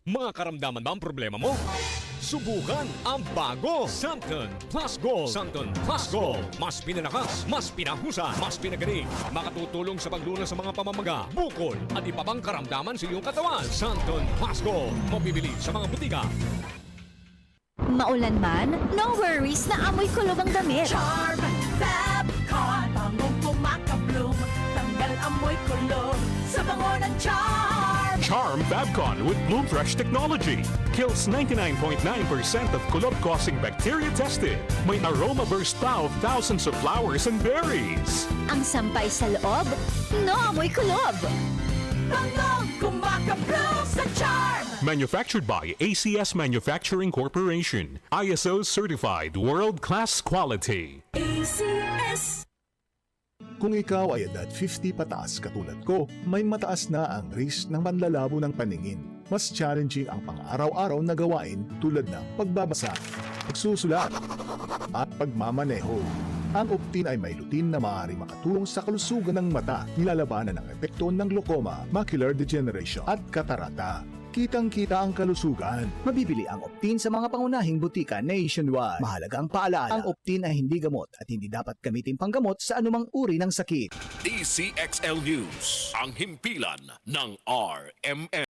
Mga karamdaman ba ang problema mo? Subukan ang bago Santon Plus Gold. Santon Plus Gold. Mas pinalakas, mas pinahusay, mas pinagaling. Makatutulong sa paglunas sa mga pamamaga, bukol at iba pang karamdaman sa iyong katawan. Santon Plus Gold. Mabibili sa mga butika. Maulan man, no worries na amoy kulob ang damit. Charm Fabcon, bangong kumakabloom, tanggal amoy kulob sa bango ng Charm. Charm Fabcon with Bloom Fresh technology kills 99.9% of kulob-causing bacteria tested. May aroma burst pa of thousands of flowers and berries. Ang sampay sa loob, no amoy kulob. Bangong kumakabloom sa Charm. Manufactured by ACS Manufacturing Corporation. ISO certified world-class quality. ACS. Kung ikaw ay edad 50 pataas katulad ko, may mataas na ang risk ng panlalabo ng paningin. Mas challenging ang pang-araw-araw na gawain tulad ng pagbabasa, pagsusulat, at pagmamaneho. Ang Optin ay may lutin na maaaring makatulong sa kalusugan ng mata, nilalabanan ng epekto ng glaucoma, macular degeneration at katarata. Kitang-kita ang kalusugan. Mabibili ang Optin sa mga pangunahing butika nationwide. Mahalaga ang paalala, ang Optin ay hindi gamot at hindi dapat gamitin panggamot sa anumang uri ng sakit. DCXL News, ang himpilan ng RMN.